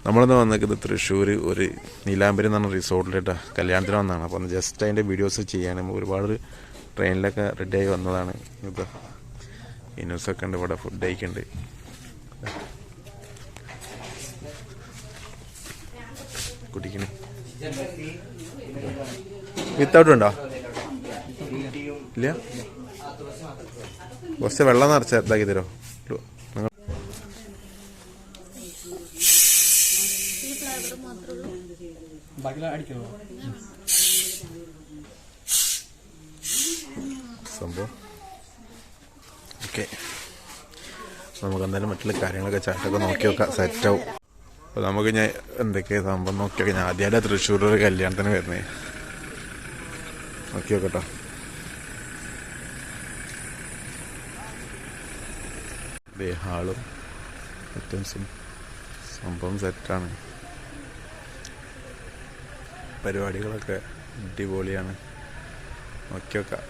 നമ്മളിന്ന് വന്നിരിക്കുന്നത് തൃശ്ശൂർ ഒരു നീലാംബരി എന്ന് പറഞ്ഞ റിസോർട്ടിലിട്ടാണ് കല്യാണത്തിന് വന്നതാണ്. അപ്പോൾ ഒന്ന് ജസ്റ്റ് അതിൻ്റെ വീഡിയോസ് ചെയ്യാൻ ഒരുപാട് ട്രെയിനിലൊക്കെ റെഡിയായി വന്നതാണ്. ഇപ്പോൾ ഇനൂസൊക്കെ ഉണ്ട്, ഇവിടെ ഫുഡ് കഴിക്കുന്നുണ്ട്. കുടിക്കണേ വിത്തൗട്ട് ഉണ്ടോ? ഇല്ല, കുറച്ച് വെള്ളം നിറച്ച് ഇതാക്കി തരുമോ? സംഭവം ഓക്കെ. നമുക്ക് എന്തായാലും മറ്റുള്ള കാര്യങ്ങളൊക്കെ ചാറ്റൊക്കെ നോക്കി നോക്കാം, സെറ്റാവും. അപ്പോൾ നമുക്ക് ഞാൻ എന്തൊക്കെയാണ് സംഭവം നോക്കി നോക്കാം. ഞാൻ ആദ്യമായിട്ട് തൃശ്ശൂർ ഒരു കല്യാണത്തിന് വരുന്നേ, നോക്കി നോക്കട്ടോ. ഹാളും ഐറ്റംസും സംഭവം സെറ്റാണ്. പരിപാടികളൊക്കെ അടിപൊളിയാണ്, നോക്കി നോക്കാം.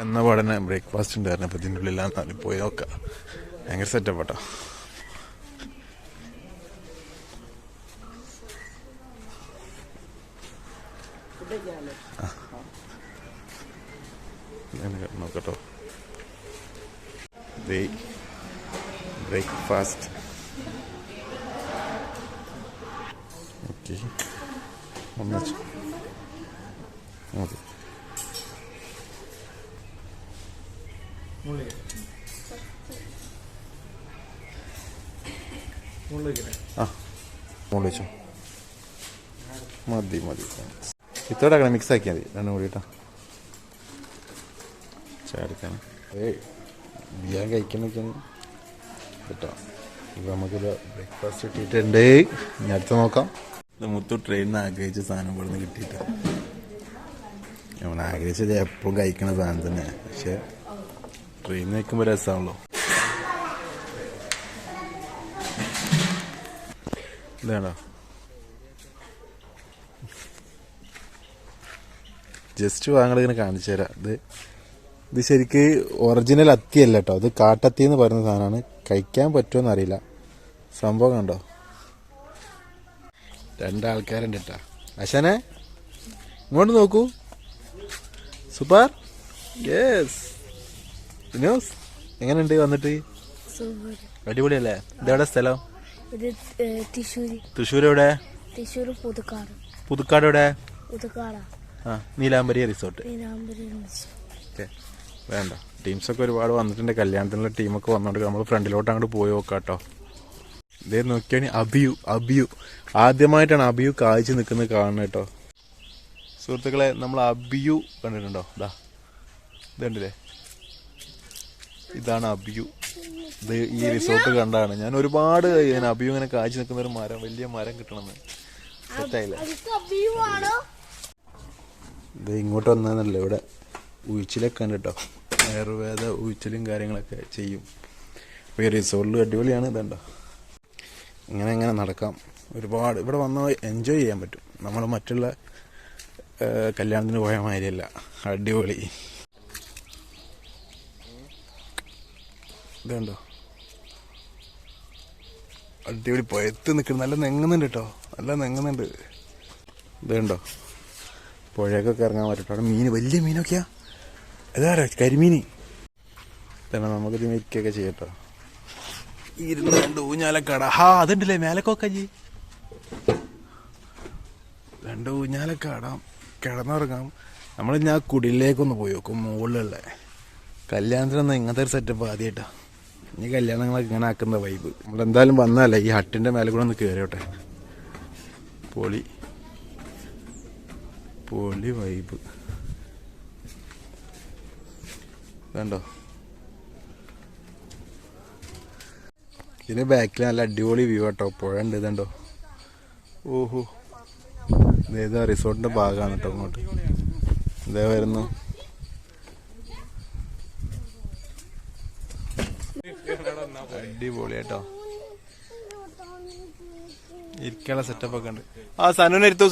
എന്ന പാടനെ ബ്രേക്ക്ഫാസ്റ്റ് ഉണ്ടായിരുന്നു. അപ്പോൾ ഇതിൻ്റെ ഉള്ളിലാന്ന് പോയി നോക്കാം. ഭയങ്കര സെറ്റപ്പ് കേട്ടോ. നോക്കട്ടോ, ബ്രേക്ക്ഫാസ്റ്റ് ഓക്കെ. ഒന്നിച്ച് മതി. ആ മുകളിൽ വെച്ചോ, മതി മതി. ഇത്തോടെ മിക്സ് ആക്കിയാൽ മതി രണ്ടും കൂടിയിട്ടാ ചാടിക്കാൻ. ബിയാൻ കഴിക്കുന്നൊക്കെയാണ് കേട്ടോ. ഇപ്പം നമുക്കൊരു ബ്രേക്ക്ഫാസ്റ്റ് കിട്ടിയിട്ടുണ്ട്. ഇനി അടുത്ത് നോക്കാം. ഇത് മുത്തു ട്രെയിനിന് ആഗ്രഹിച്ച സാധനം ഇവിടെ നിന്ന് കിട്ടിയിട്ടാ. നമ്മൾ ആഗ്രഹിച്ചത് എപ്പോഴും കഴിക്കണ സാധനം തന്നെ, പക്ഷെ ട്രെയിനിൽ നിൽക്കുമ്പോൾ രസമാണല്ലോ. ഇതാണോ ജസ്റ്റ് വാങ്ങലിങ്ങനെ കാണിച്ചു തരാം. ഇത് ശരിക്ക് ഒറിജിനൽ അത്തിയല്ല കേട്ടോ, ഇത് കാട്ടത്തി എന്ന് പറയുന്ന സാധനമാണ്. കഴിക്കാൻ പറ്റുമോ അറിയില്ല. സംഭവം കണ്ടോ, രണ്ടാൾക്കാരുണ്ട് കേട്ടാ. അശനെ ഇങ്ങോട്ട് നോക്കൂ, സൂപ്പർ. യെസ് വിനോസ്, എങ്ങനെയുണ്ട് വന്നിട്ട്? അടിപൊളിയല്ലേ? ഇതെവിടെ സ്ഥലം? തൃശ്ശൂർ എവിടെ? പുതുക്കാട് എവിടെ? ആ നീലാംബരി റിസോർട്ട്. ഓക്കെ, വേണ്ട. ടീംസൊക്കെ ഒരുപാട് വന്നിട്ടുണ്ട്. കല്യാണത്തിനുള്ള ടീമൊക്കെ വന്നോണ്ട് നമ്മൾ ഫ്രണ്ടിലോട്ട് അങ്ങോട്ട് പോയി നോക്കാം കേട്ടോ. ഇതേ നോക്കിയാണ് അബിയു ആദ്യമായിട്ടാണ് അബിയു കാഴ്ച നിൽക്കുന്നത് കാണുന്നത് കേട്ടോ. സുഹൃത്തുക്കളെ, നമ്മൾ അബിയു കണ്ടിട്ടുണ്ടോ? ഇത് കണ്ടില്ലേ? ഇതാണ് അബിയു. ഇത് ഈ റിസോർട്ട് കണ്ടാണ് ഞാൻ ഒരുപാട് അബിയു ഇങ്ങനെ കാഴ്ച നിൽക്കുന്ന ഒരു മരം, വലിയ മരം കിട്ടണമെന്ന്. സെറ്റായില്ല. ഇത് ഇങ്ങോട്ട് വന്നതല്ലേ, ഇവിടെ ഉഴിച്ചിലൊക്കെ ഉണ്ട് കേട്ടോ. ആയുർവേദ ഉഴിച്ചിലും കാര്യങ്ങളൊക്കെ ചെയ്യും. അപ്പോൾ ഈ റിസോർട്ടിൽ അടിപൊളിയാണ്. ഇതുണ്ടോ, ഇങ്ങനെ നടക്കാം. ഒരുപാട് ഇവിടെ വന്ന് എൻജോയ് ചെയ്യാൻ പറ്റും. നമ്മൾ മറ്റുള്ള കല്യാണത്തിന് പോയ മാതിരിയല്ല, അടിപൊളി. ഇതുണ്ടോ, അടിപൊളി. പുഴത്ത് നിൽക്കുന്നു, നല്ല നെങ്ങുന്നുണ്ട് കേട്ടോ, നല്ല നെങ്ങുന്നുണ്ട്. ഇതുണ്ടോ, പുഴയൊക്കെ ഇറങ്ങാൻ പറ്റും. അവിടെ മീൻ, വലിയ മീനൊക്കെയാ. ഇതാരോ കരിമീൻ തന്നെ. നമുക്കിത് മിക്കൊക്കെ ചെയ്യട്ടോ. ഇരുന്ന് രണ്ട് ഊഞ്ഞാലക്കാട. അതുണ്ടല്ലേ മേലക്കൊക്കെ രണ്ട് ഊഞ്ഞാലക്കാടാം, കിടന്നുറങ്ങാം. നമ്മൾ ഞാൻ കുടിലേക്കൊന്ന് പോയി നോക്കും. മുകളിലുള്ള കല്യാണത്തിനൊന്നും ഇങ്ങനത്തെ ഒരു സെറ്റപ്പ് ആദ്യമായിട്ടാ. ഇനി കല്യാണങ്ങളൊക്കെ ഇങ്ങനെ ആക്കുന്ന വൈബ്. നമ്മളെന്തായാലും വന്നതല്ലേ, ഈ ഹട്ടിൻ്റെ മേലെ കൂടെ ഒന്ന് കയറിയോട്ടെ. പൊളി വൈബ് വേണ്ടോ. ഇതിന് ബാക്കിൽ നല്ല അടിപൊളി വ്യൂ കേട്ടോ, പുഴ ഉണ്ട്. ഇതുണ്ടോ, ഓഹോ. ഇതേതാ റിസോർട്ടിന്റെ ഭാഗമാണ് കേട്ടോ. അങ്ങോട്ട് ഇതേ വരുന്നു. അടിപൊളി കേട്ടോ, ഇരിക്കാനുള്ള സെറ്റപ്പ് ഒക്കെ ഉണ്ട്. സനുനെരുത്തു.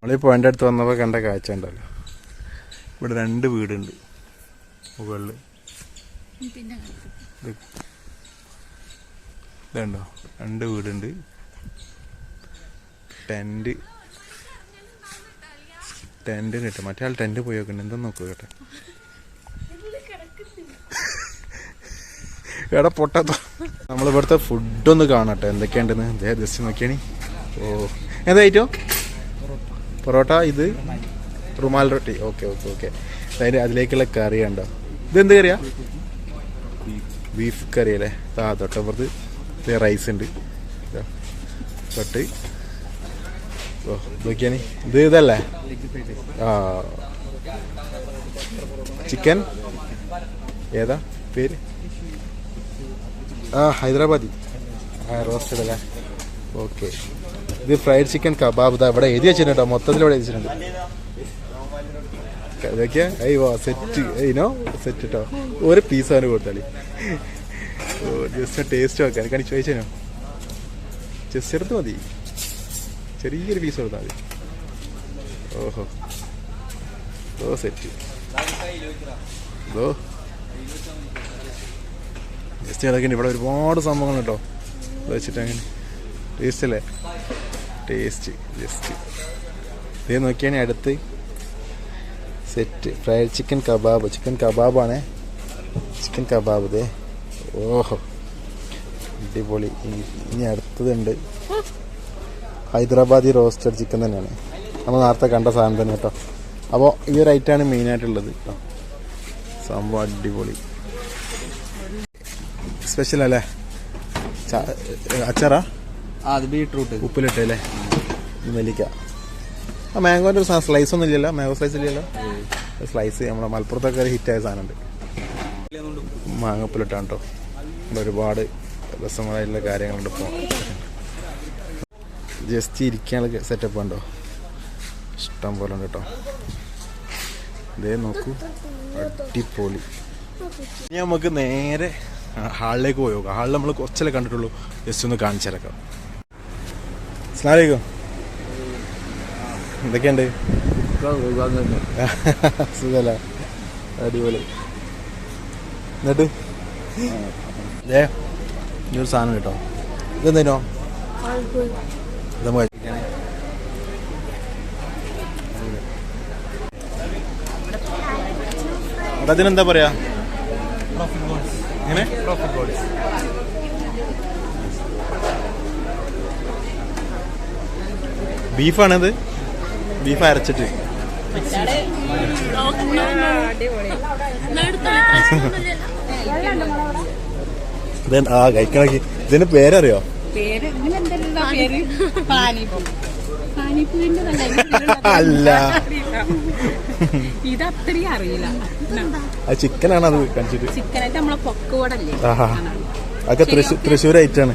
നമ്മളീ പോയിന്റ് അടുത്ത് വന്നപ്പോൾ കണ്ട കാഴ്ച ഉണ്ടല്ലോ. ഇവിടെ രണ്ട് വീടുണ്ട് മുകളിൽ. ഇതുണ്ടോ 2 വീടുണ്ട്. ടെന്റ് കേട്ടോ. മറ്റേ ആൾ ടെന്റ് പോയി നോക്കണ്ട എന്താന്ന് നോക്കൂ കേട്ടെ. എടാ പൊട്ടാത്ത നമ്മളിവിടുത്തെ ഫുഡൊന്ന് കാണട്ടെ എന്തൊക്കെയുണ്ടെന്ന്. ജസ്റ്റ് നോക്കിയാണി. ഓ എന്തായിട്ടോ? പൊറോട്ട, ഇത് rumal roti. Okay okay okay. അതിൻ്റെ അതിലേക്കുള്ള കറി ഉണ്ടോ? ഇതെന്ത് കറിയാ? ബീഫ് കറി അല്ലേ? തൊട്ടപ്പുറത്ത് റൈസ് ഉണ്ട് തൊട്ട്. ഓ നോക്കിയാണി. ഇതല്ലേ ചിക്കൻ ഏതാ പേര്? ഹൈദരാബാദി റോസ്റ്റഡ് അല്ലേ? ഓക്കെ. ഇത് ഫ്രൈഡ് ചിക്കൻ കബാബ്. ഇതാ ഇവിടെ എഴുതി വെച്ചിട്ടുണ്ടോ? മൊത്തത്തിൽ ഇവിടെ എഴുതി വെച്ചിട്ടുണ്ട്. ഇതൊക്കെയാ സെറ്റ് സെറ്റ് കേട്ടോ. ഒരു പീസ് അവന് കൊടുത്താളി. ഓ ജസ്റ്റ് ടേസ്റ്റ് നോക്കാൻ കണി ചോദിച്ചോ. ജസ്റ്റ് എടുത്ത് മതി. ചെറിയൊരു പീസ് കൊടുത്താൽ മതി. ഓഹോ ഓ സെറ്റ്. ഓ ജസ്റ്റ് അതൊക്കെ ഇവിടെ ഒരുപാട് സംഭവങ്ങൾ കേട്ടോ വെച്ചിട്ട്. അങ്ങനെ ടേസ്റ്റ് അല്ലേ? ടേസ്റ്റ് ജസ്റ്റ് ഇതേ നോക്കിയാണെ അടുത്ത് set fried chicken kebab. Chicken കബാബാണേ. ചിക്കൻ കബാബ് ഇതേ. ഓഹോ അടിപൊളി. ഇനി അടുത്തതുണ്ട് ഹൈദരാബാദി റോസ്റ്റഡ് ചിക്കൻ തന്നെയാണ്. നമ്മൾ നേരത്തെ കണ്ട സാധനം തന്നെ കേട്ടോ. അപ്പോൾ ഈ ഒരു ഐറ്റമാണ് മെയിനായിട്ടുള്ളത് കേട്ടോ. സംഭവം അടിപൊളി സ്പെഷ്യൽ അല്ലേ? അച്ചാറാ? അത് ബീട്രൂട്ട് ഉപ്പിലിട്ടല്ലേ? നെല്ലിക്ക. മാംഗോൻ്റെ ഒരു സ്ലൈസ് ഒന്നും ഇല്ലല്ലോ? മാംഗോ സ്ലൈസ് ഇല്ലല്ലോ? സ്ലൈസ് നമ്മുടെ മലപ്പുറത്തൊക്കെ ഒരു ഹിറ്റായ സാധനമുണ്ട്. മാങ്ങ ഉപ്പിലിട്ടാണ് കേട്ടോ. ഒരുപാട് രസമായിട്ടുള്ള കാര്യങ്ങളുണ്ട്. ഇപ്പോൾ ജസ്റ്റ് ഇരിക്കാനുള്ള സെറ്റപ്പ് ഉണ്ടോ? ഇഷ്ടം പോലെ ഉണ്ട് കേട്ടോ. ഇതേ നോക്കൂ അടിപൊളി. ഇനി നമുക്ക് നേരെ ഹാളിലേക്ക് പോയി നോക്കാം. ഹാളിൽ നമ്മൾ കുറച്ചല്ലേ കണ്ടിട്ടുള്ളൂ. ജസ്റ്റ് ഒന്ന് കാണിച്ചിറക്കാം. അസ്സലാമു അലൈക്കും. എന്തൊക്കെയുണ്ട്? സുഖല്ല? അടിപൊളി. എന്നിട്ട് ഈ ഒരു സാധനം കേട്ടോ. ഇതെന്തേനോ? അതിനെന്താ പറയാ? എങ്ങനെ? ബീഫാണിത്. ബീഫ് അരച്ചിട്ട് കഴിക്കണക്കി. ഇതിന്റെ പേരറിയോ? അല്ല ഇത് അത്രയും അറിയില്ല. അത് ചിക്കനാണ്. അത് കഴിച്ചിട്ട് ചിക്കനായിട്ട് നമ്മളെ പൊക്കോടല്ലേ? അതൊക്കെ തൃശ്ശൂർ ഐറ്റാണ്.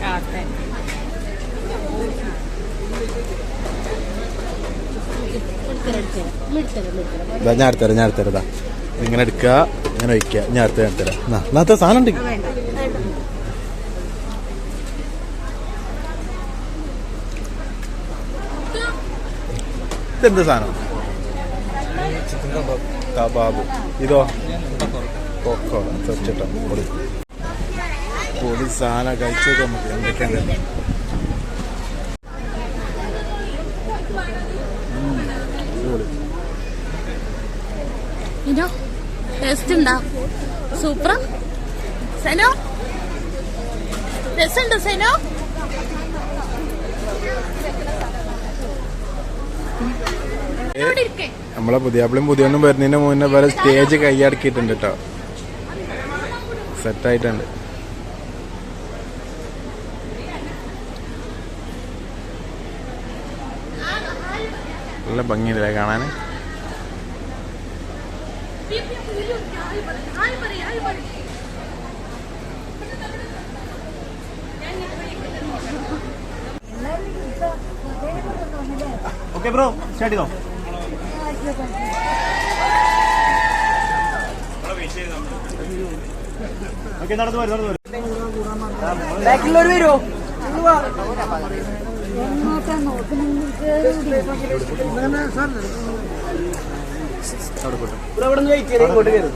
ഞാൻ അടുത്തരാ. ഇങ്ങനെ എടുക്കുക, ഇങ്ങനെ വയ്ക്കുക. ഞാൻ അടുത്തരാം. എന്നാത്ത സാധനം ഉണ്ട്. ഇതെന്ത് സാധനം? കബാബ്. ഇതോ? പൊക്കോട. തീർച്ചയായിട്ടും പൊടി സാധനം കഴിച്ചൊക്കെ നമുക്ക് എന്തൊക്കെയാണ്. ടേസ്റ്റ് ഉണ്ടാ? സൂപ്പർ. സെനോ രസമുണ്ടോ സെനോ? നമ്മളെ പുതിയാപ്പിളും പുതിയൊന്നും വരുന്നതിന് മുന്നേ വരെ സ്റ്റേജ് കൈയടക്കിയിട്ടുണ്ട് കേട്ടോ. സെറ്റായിട്ടുണ്ട്. നല്ല ഭംഗിയില്ലേ കാണാൻ? ഓക്കെ ബ്രോ, സ്റ്റാർട്ട് ചെയ്തോ. ഓക്കെ നടന്നു വരും. ബാക്കിലുള്ളവർ വരുമോ? അവിടെ നിന്ന് വെയിറ്റ് ചെയ്ത് ഇങ്ങോട്ട് കയറും.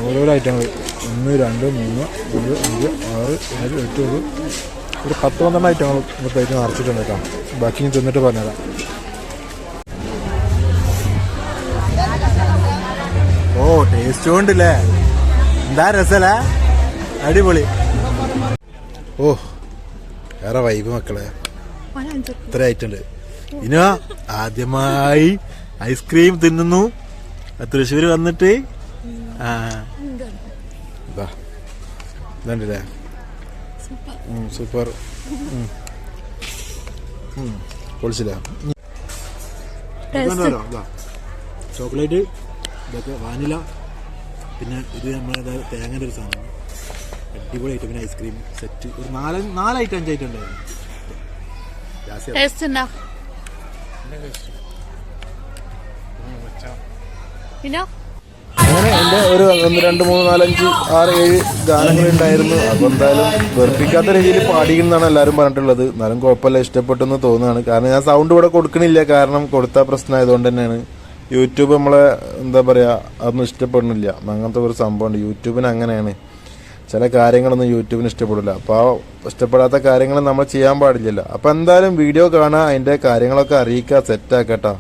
ഓരോരോ ഐറ്റങ്ങൾ 1 2 3 4 5 6 7 8 ഒരു 10-12 ഐറ്റങ്ങൾ ഇപ്പോഴത്തേക്ക് നിറച്ചിട്ടുണ്ട് കേട്ടോ. ബാക്കി ഞാൻ തിന്നിട്ട് പറഞ്ഞുതരാം. ഓ ടേസ്റ്റ് കൊണ്ടില്ലേ, എന്താ രസല്ലേ, അടിപൊളി. ഓ വേറെ വൈബ് മക്കളെ, ഇത്ര ആയിട്ടുണ്ട്. ഇനോ ആദ്യമായി ഐസ്ക്രീം തിന്നുന്നു തൃശ്ശൂർ വന്നിട്ട്. ഇതല്ലേ സൂപ്പർ, പൊളിച്ചില്ല. ചോക്ലേറ്റ്, ഇതൊക്കെ വാനില, പിന്നെ ഇത് നമ്മളെ തേങ്ങയുടെ ഒരു സാധനം, അടിപൊളിയായിട്ട്. പിന്നെ ഐസ്ക്രീം സെറ്റ് ഒരു 4 ഐറ്റം 5 ഐറ്റം ഉണ്ടായിരുന്നു. ടേസ്റ്റ് ഉണ്ടോ? പിന്നെ അങ്ങനെ എൻ്റെ ഒരു 1 2 3 4 5 6 7 ഗാനങ്ങളുണ്ടായിരുന്നു. അപ്പോൾ എന്തായാലും വെറുപ്പിക്കാത്ത രീതിയിൽ പാടിയെന്നാണ് എല്ലാവരും പറഞ്ഞിട്ടുള്ളത്. എന്നാലും കുഴപ്പമില്ല, ഇഷ്ടപ്പെട്ടെന്ന് തോന്നുകയാണ്. കാരണം ഞാൻ സൗണ്ട് ഇവിടെ കൊടുക്കണില്ല, കാരണം കൊടുത്ത പ്രശ്നമായതുകൊണ്ട് തന്നെയാണ്. യൂട്യൂബ് നമ്മളെ എന്താ പറയുക, അതൊന്നും ഇഷ്ടപ്പെടുന്നില്ല. അങ്ങനത്തെ ഒരു സംഭവമുണ്ട് യൂട്യൂബിന്, അങ്ങനെയാണ്. ചില കാര്യങ്ങളൊന്നും യൂട്യൂബിന് ഇഷ്ടപ്പെടില്ല. അപ്പോൾ ആ ഇഷ്ടപ്പെടാത്ത കാര്യങ്ങൾ നമ്മൾ ചെയ്യാൻ പാടില്ലല്ലോ. അപ്പോൾ എന്തായാലും വീഡിയോ കാണുക, അതിൻ്റെ കാര്യങ്ങളൊക്കെ അറിയിക്കുക, സെറ്റാക്കട്ടോ.